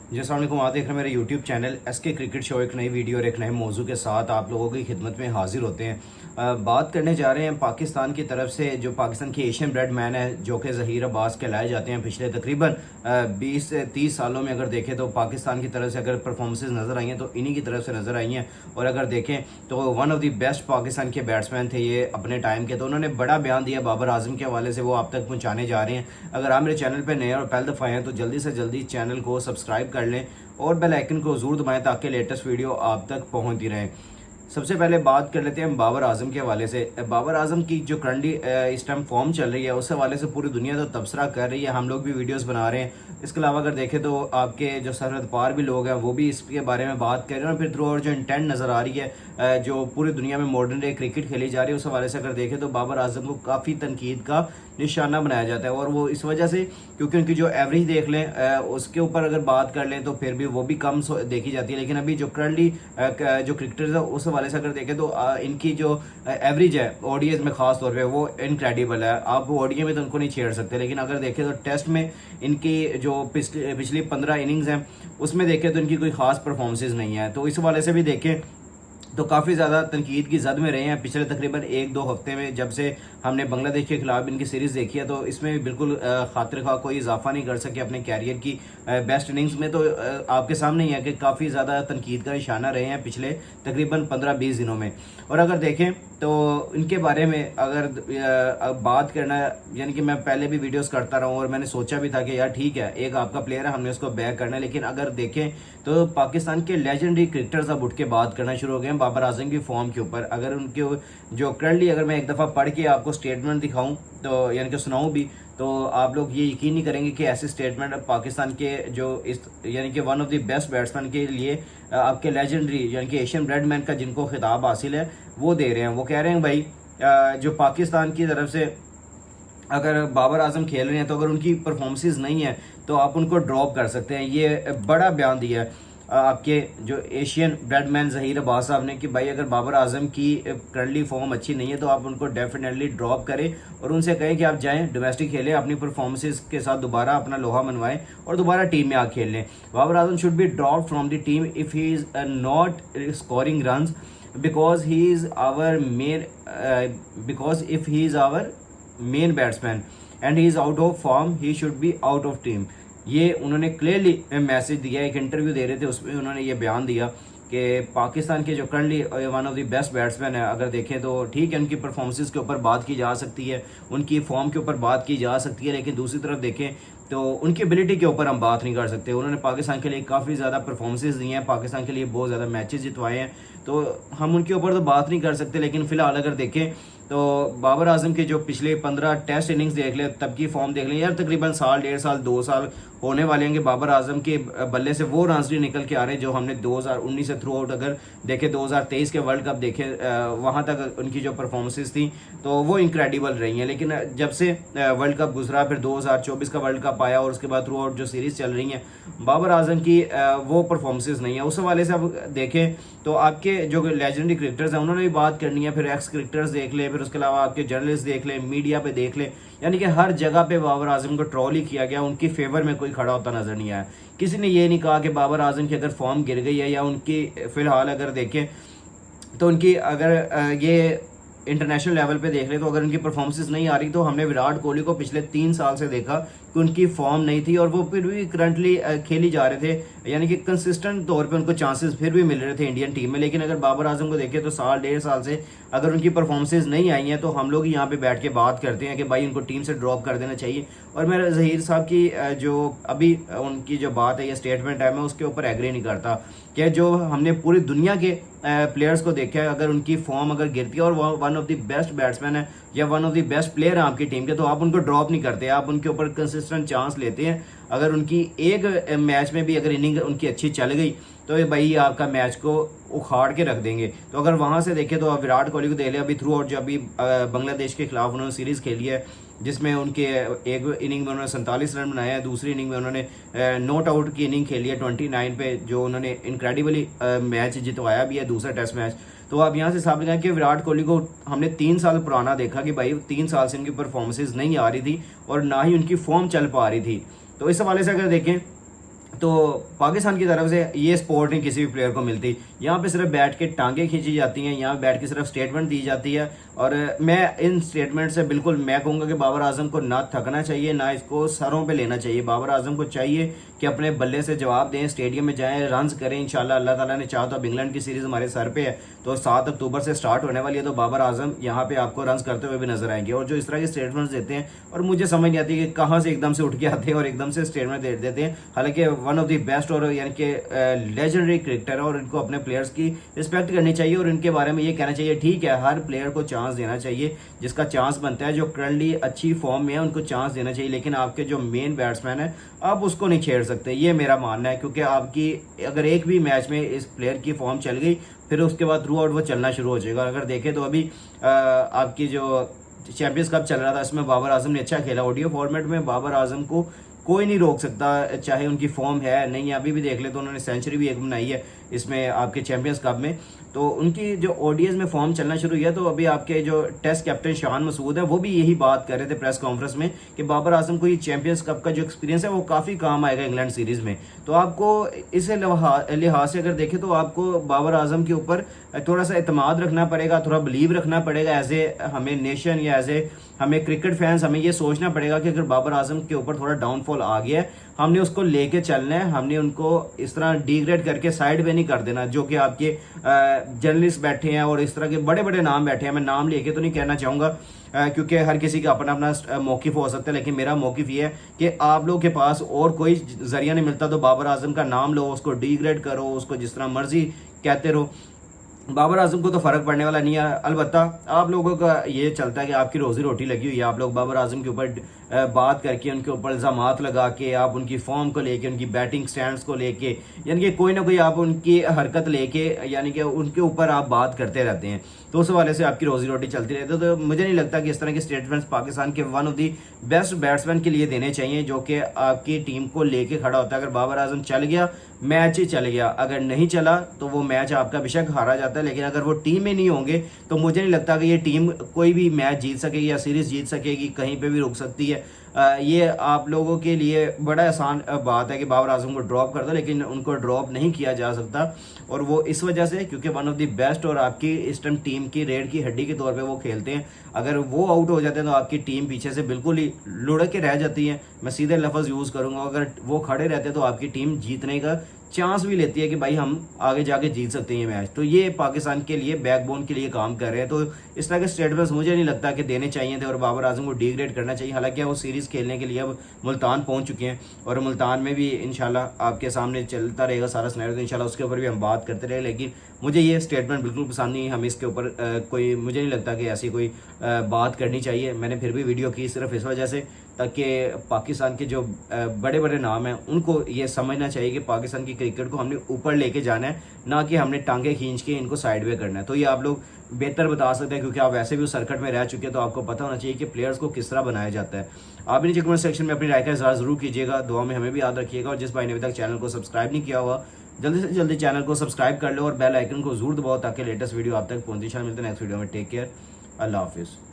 जी अस्सलाम वालेकुम। आप देख रहे हैं मेरे YouTube channel SK cricket show. एक नई वीडियो और एक नए मौजू के साथ आप लोगों की खिदमत में हाजिर होते हैं। बात करने जा रहे हैं पाकिस्तान की तरफ से, जो पाकिस्तान के एशियन ब्रेड मैन है जो कि ज़हीर अब्बास कहलाए जाते हैं। पिछले तकरीबन 20 से 30 सालों में अगर देखें तो पाकिस्तान की तरफ से अगर परफॉर्मेंसेज नज़र आई हैं तो इन्हीं की तरफ से नज़र आई हैं। और अगर देखें तो one of the best Pakistan के बैट्समैन थे ये अपने टाइम के। तो उन्होंने बड़ा बयान दिया बाबर आजम के हवाले से, वो आप तक पहुँचाने जा रहे हैं। अगर आप मेरे चैनल पर नए और पहली दफ़ा हैं तो जल्दी से जल्दी चैनल को सब्सक्राइब कर लें और बेल आइकन को ज़रूर दबाएं ताकि लेटेस्ट वीडियो आप तक पहुंचती रहे। सबसे पहले बात कर लेते हैं हम बाबर आजम के हवाले से। बाबर आजम की जो करंटली इस टाइम फॉर्म चल रही है उस हवाले से पूरी दुनिया तो तबसरा कर रही है, हम लोग भी वीडियोस बना रहे हैं। इसके अलावा अगर देखें तो आपके जो सरहद पार भी लोग हैं वो भी इसके बारे में बात कर रहे हैं। और फिर थ्रू और जो इंटेंट नज़र आ रही है जो पूरी दुनिया में मॉडर्न डे क्रिकेट खेली जा रही है उस हवाले से अगर देखें तो बाबर आजम को काफ़ी तनकीद का निशाना बनाया जाता है। और वो इस वजह से क्योंकि उनकी जो एवरेज देख लें उसके ऊपर अगर बात कर लें तो फिर भी वो भी कम देखी जाती है। लेकिन अभी जो करंटली जो क्रिकेटर्स है उस हवाले से अगर देखें तो इनकी जो एवरेज है ओडीआई में खास तौर पे वो इनक्रेडिबल है। आप ओडीआई में तो उनको नहीं छेड़ सकते, लेकिन अगर देखें तो टेस्ट में इनकी जो पिछली 15 इनिंग्स हैं उसमें देखें तो इनकी कोई खास परफॉर्मेंसेज नहीं है। तो इस हवाले से भी देखें तो काफ़ी ज़्यादा तनकीद की जद में रहे हैं पिछले तकरीबन 1-2 हफ्ते में। जब से हमने बांग्लादेश के खिलाफ इनकी सीरीज़ देखी है तो इसमें भी बिल्कुल खातिर खा कोई इजाफा नहीं कर सके अपने कैरियर की बेस्ट इनिंग्स में। तो आपके सामने ही है कि काफ़ी ज़्यादा तनकीद का निशाना रहे हैं पिछले तकरीबन 15-20 दिनों में। और अगर देखें तो इनके बारे में अगर बात करना, यानी कि मैं पहले भी वीडियोस करता रहा हूँ और मैंने सोचा भी था कि यार ठीक है एक आपका प्लेयर है हमने उसको बैक करना है। लेकिन अगर देखें तो पाकिस्तान के लेजेंडरी क्रिकेटर्स अब उठ के बात करना शुरू हो गए हैं बाबर आजम की फॉर्म के ऊपर। अगर उनके जो करंटली अगर मैं एक दफ़ा पढ़ के आपको स्टेटमेंट दिखाऊं तो यानी कि सुनाऊं भी तो आप लोग ये यकीन नहीं करेंगे कि ऐसे स्टेटमेंट पाकिस्तान के जो इस यानी कि one of the best batsman के लिए आपके लेजेंडरी यानी कि एशियन ब्रेडमैन का जिनको खिताब हासिल है वो दे रहे हैं। वो कह रहे हैं भाई जो पाकिस्तान की तरफ से अगर बाबर आजम खेल रहे हैं तो अगर उनकी परफॉर्मेंसेस नहीं है तो आप उनको ड्रॉप कर सकते हैं। ये बड़ा बयान दिया है आपके जो एशियन ब्रेडमैन ज़हीर अब्बास साहब ने कि भाई अगर बाबर आजम की करंटली फॉर्म अच्छी नहीं है तो आप उनको डेफिनेटली ड्रॉप करें और उनसे कहें कि आप जाएं डोमेस्टिक खेलें, अपनी परफॉर्मेंसेस के साथ दोबारा अपना लोहा मनवाएं और दोबारा टीम में आके खेल लें। Babar Azam should be drop from the team if he is not scoring runs because he is our main because if he is our main batsman and he is out of form he should be out of team। ये उन्होंने clearly message दिया। एक interview दे रहे थे उसमें उन्होंने ये बयान दिया कि पाकिस्तान के जो currently one of the best batsman है अगर देखें तो ठीक है उनकी परफॉर्मेंसेस के ऊपर बात की जा सकती है, उनकी फॉर्म के ऊपर बात की जा सकती है, लेकिन दूसरी तरफ देखें तो उनकी एबिलिटी के ऊपर हम बात नहीं कर सकते। उन्होंने पाकिस्तान के लिए काफ़ी ज़्यादा परफॉर्मेंसेस दी हैं, पाकिस्तान के लिए बहुत ज़्यादा मैचेस जितवाए हैं, तो हम उनके ऊपर तो बात नहीं कर सकते। लेकिन फिलहाल अगर देखें तो बाबर आजम के जो पिछले 15 टेस्ट इनिंग्स देख लें तब की फॉर्म देख लें यार, तकरीबन साल 1.5 साल 2 साल होने वाले हैं कि बाबर आजम के बल्ले से वो रन्स नहीं निकल के आ रहे जो हमने 2019 से थ्रू आउट अगर देखें 2023 के वर्ल्ड कप देखे वहाँ तक उनकी जो परफॉर्मेंसेस थी तो वो इनक्रेडिबल रही हैं। लेकिन जब से वर्ल्ड कप गुजरा फिर 2024 का वर्ल्ड कप आया और उसके बाद थ्रू आउट जो सीरीज़ चल रही हैं बाबर आजम की वो परफॉर्मेंसेस नहीं है। उस हवाले से अब देखें तो आपके जो लेजेंडरी क्रिकेटर्स हैं उन्होंने भी बात करनी है, फिर एक्स क्रिकेटर्स देख लें, फिर उसके अलावा आपके जर्नलिस्ट देख लें, मीडिया पे देख लें, यानी कि हर जगह पे बाबर आजम को ट्रोल ही किया गया, उनकी फेवर में कोई खड़ा होता नजर नहीं आया। किसी ने ये नहीं कहा कि बाबर आजम की अगर फॉर्म गिर गई है या उनकी फिलहाल अगर देखें तो उनकी अगर ये इंटरनेशनल लेवल पे देख ले तो अगर उनकी परफॉर्मेंसेस नहीं आ रही तो हमने विराट कोहली को पिछले 3 साल से देखा कि उनकी फॉर्म नहीं थी और वो फिर भी करंटली खेली जा रहे थे, यानी कि कंसिस्टेंट तौर पे उनको चांसेस फिर भी मिल रहे थे इंडियन टीम में। लेकिन अगर बाबर आजम को देखें तो साल 1.5 साल से अगर उनकी परफॉर्मेंसेज नहीं आई हैं तो हम लोग यहाँ पे बैठ के बात करते हैं कि भाई उनको टीम से ड्रॉप कर देना चाहिए। और मैं ज़हीर साहब की जो अभी उनकी जो बात है या स्टेटमेंट है मैं उसके ऊपर एग्री नहीं करता कि जो हमने पूरी दुनिया के प्लेयर्स को देखा है अगर उनकी फॉर्म अगर गिरती है और वो one of the best batsman है या one of the best player है आपकी टीम के तो आप उनको ड्रॉप नहीं करते, आप उनके ऊपर कंसिस्टेंट चांस लेते हैं। अगर उनकी एक मैच में भी अगर इनिंग उनकी अच्छी चल गई तो भाई आपका मैच को उखाड़ के रख देंगे। तो अगर वहां से देखें तो विराट कोहली को देख लिया अभी थ्रू आउट जो अभी बांग्लादेश के खिलाफ उन्होंने सीरीज़ खेली है जिसमें उनके एक इनिंग में उन्होंने 47 रन बनाए हैं, दूसरी इनिंग में उन्होंने नॉट आउट की इनिंग खेली है 29 पे जो उन्होंने इनक्रेडिबली मैच जितवाया भी है दूसरा टेस्ट मैच। तो आप यहाँ से साबित करें कि विराट कोहली को हमने 3 साल पुराना देखा कि भाई 3 साल से उनकी परफॉर्मेंसेज नहीं आ रही थी और ना ही उनकी फॉर्म चल पा रही थी। तो इस हवाले से अगर देखें तो पाकिस्तान की तरफ से ये सपोर्ट नहीं किसी भी प्लेयर को मिलती। यहाँ पे सिर्फ बैठ के टांगे खींची जाती हैं, यहाँ बैठ के सिर्फ स्टेटमेंट दी जाती है। और मैं इन स्टेटमेंट से बिल्कुल मैं कहूँगा कि बाबर आजम को ना थकना चाहिए, ना इसको सरों पे लेना चाहिए। बाबर आजम को चाहिए कि अपने बल्ले से जवाब दें, स्टेडियम में जाएं, रन्स करें। इंशाल्लाह अल्लाह ताला ने चाहा तो अब इंग्लैंड की सीरीज हमारे सर पे है, तो 7 अक्टूबर से स्टार्ट होने वाली है, तो बाबर आजम यहाँ पे आपको रन्स करते हुए भी नजर आएंगे। और जो इस तरह के स्टेटमेंट्स देते हैं, और मुझे समझ नहीं आती कि कहाँ से एकदम से उठ के आते हैं और एकदम से स्टेटमेंट दे देते हैं। हालांकि वन ऑफ द बेस्ट और यानी कि लेजेंडरी क्रिकेटर है, और इनको अपने प्लेयर्स की रिस्पेक्ट करनी चाहिए और इनके बारे में ये कहना चाहिए ठीक है, हर प्लेयर को चांस देना चाहिए, जिसका चांस बनता है, जो करंटली अच्छी फॉर्म में है उनको चांस देना चाहिए। लेकिन आपके जो मेन बैट्समैन है आप उसको नहीं छेड़ सकते, ये मेरा मानना है। क्योंकि आपकी अगर एक भी मैच में इस प्लेयर की फॉर्म चल गई, फिर उसके बाद थ्रू आउट वो चलना शुरू हो जाएगा। अगर देखें तो अभी आपकी जो चैंपियंस कप चल रहा था, इसमें बाबर आजम ने अच्छा खेला। ओडीआई फॉर्मेट में बाबर आजम को कोई नहीं रोक सकता, चाहे उनकी फॉर्म है नहीं है। अभी भी देख ले तो उन्होंने सेंचुरी भी एक बनाई है इसमें आपके चैंपियंस कप में। तो उनकी जो ओडीआई में फॉर्म चलना शुरू हुआ, तो अभी आपके जो टेस्ट कैप्टन शान मसूद है वो भी यही बात कर रहे थे प्रेस कॉन्फ्रेंस में कि बाबर आजम को ये चैंपियंस कप का जो एक्सपीरियंस है वो काफ़ी काम आएगा इंग्लैंड सीरीज में। तो आपको इस लिहाज से अगर देखें तो आपको बाबर आजम के ऊपर थोड़ा सा एतमाद रखना पड़ेगा, थोड़ा बिलीव रखना पड़ेगा। एज ए हमें नेशन या एज ए हमें क्रिकेट फैंस हमें ये सोचना पड़ेगा कि अगर बाबर आजम के ऊपर थोड़ा डाउनफॉल आ गया है, हमने उसको लेके चलना है, हमने उनको इस तरह डिग्रेड करके साइड पे नहीं कर देना। जो कि आपके जर्नलिस्ट बैठे हैं और इस तरह के बड़े बड़े नाम बैठे हैं, मैं नाम लेके तो नहीं कहना चाहूँगा क्योंकि हर किसी का अपना अपना मौक़िफ़ हो सकता है, लेकिन मेरा मौक़िफ़ ये है कि आप लोगों के पास और कोई जरिया नहीं मिलता तो बाबर आजम का नाम लो, उसको डिग्रेड करो, उसको जिस तरह मर्जी कहते रहो। बाबर आजम को तो फर्क पड़ने वाला नहीं है। अलबत्ता आप लोगों का ये चलता है कि आपकी रोजी रोटी लगी हुई है, आप लोग बाबर आजम के ऊपर बात करके, उनके ऊपर इल्ज़ामात लगा के, आप उनकी फॉर्म को लेके, उनकी बैटिंग स्टैंड्स को लेके, यानी कि कोई ना कोई आप उनकी हरकत लेके, यानी कि उनके ऊपर आप बात करते रहते हैं, तो उस हवाले से आपकी रोजी रोटी चलती रहती है। तो मुझे नहीं लगता कि इस तरह के स्टेटमेंट्स पाकिस्तान के one of the best batsman के लिए देने चाहिए, जो कि आपकी टीम को लेके खड़ा होता है। अगर बाबर आजम चल गया, मैच ही चल गया, अगर नहीं चला तो वो मैच आपका बेशक हारा जाता है, लेकिन अगर वो टीम में नहीं होंगे तो मुझे नहीं लगता कि ये टीम कोई भी मैच जीत सकेगी या सीरीज जीत सकेगी, कहीं पे भी रुक सकती है। ये आप लोगों के लिए बड़ा आसान बात है कि बाबर आजम को ड्रॉप कर दो, लेकिन उनको ड्रॉप नहीं किया जा सकता। और वो इस वजह से क्योंकि वन ऑफ द बेस्ट और आपकी इस टाइम टीम की रीढ़ की हड्डी के तौर पे वो खेलते हैं। अगर वो आउट हो जाते हैं तो आपकी टीम पीछे से बिल्कुल ही लुढ़क के रह जाती है। मैं सीधे लफ्ज़ यूज़ करूँगा, अगर वो खड़े रहते तो आपकी टीम जीतने का चांस भी लेती है कि भाई हम आगे जाके जीत सकते हैं ये मैच। तो ये पाकिस्तान के लिए बैकबोन के लिए काम कर रहे हैं। तो इस तरह के स्टेटमेंट्स मुझे नहीं लगता कि देने चाहिए थे और बाबर आजम को डिग्रेड करना चाहिए। हालांकि वो सीरीज़ खेलने के लिए अब मुल्तान पहुंच चुके हैं और मुल्तान में भी इंशाल्लाह आपके सामने चलता रहेगा सारा सिनेरियो, तो इंशाल्लाह उसके ऊपर भी हम बात करते रहे। लेकिन मुझे ये स्टेटमेंट बिल्कुल पसंद नहीं है, हम इसके ऊपर कोई मुझे नहीं लगता कि ऐसी कोई बात करनी चाहिए। मैंने फिर भी वीडियो की सिर्फ इस वजह से ताकि पाकिस्तान के जो बड़े बड़े नाम हैं उनको ये समझना चाहिए कि पाकिस्तान की क्रिकेट को हमने ऊपर लेके जाना है, ना कि हमने टांगे खींच के इनको साइड वे करना है। तो ये आप लोग बेहतर बता सकते हैं क्योंकि आप वैसे भी उस सर्किट में रह चुके हैं, तो आपको पता होना चाहिए कि प्लेयर्स को किस तरह बनाया जाता है। आप नीचे कमेंट सेक्शन में अपनी राय का इज़हार ज़रूर कीजिएगा, दुआ में हमें भी याद रखिएगा। और जिस भाई ने अभी तक चैनल को सब्सक्राइब नहीं किया हुआ, जल्दी से जल्दी चैनल को सब्सक्राइब कर लो और बेल आइकन को जरूर दबाओ ताकि लेटेस्ट वीडियो आप तक पहुंचे। मिलते हैं नेक्स्ट वीडियो में। टेक केयर, अल्लाह हाफिज़।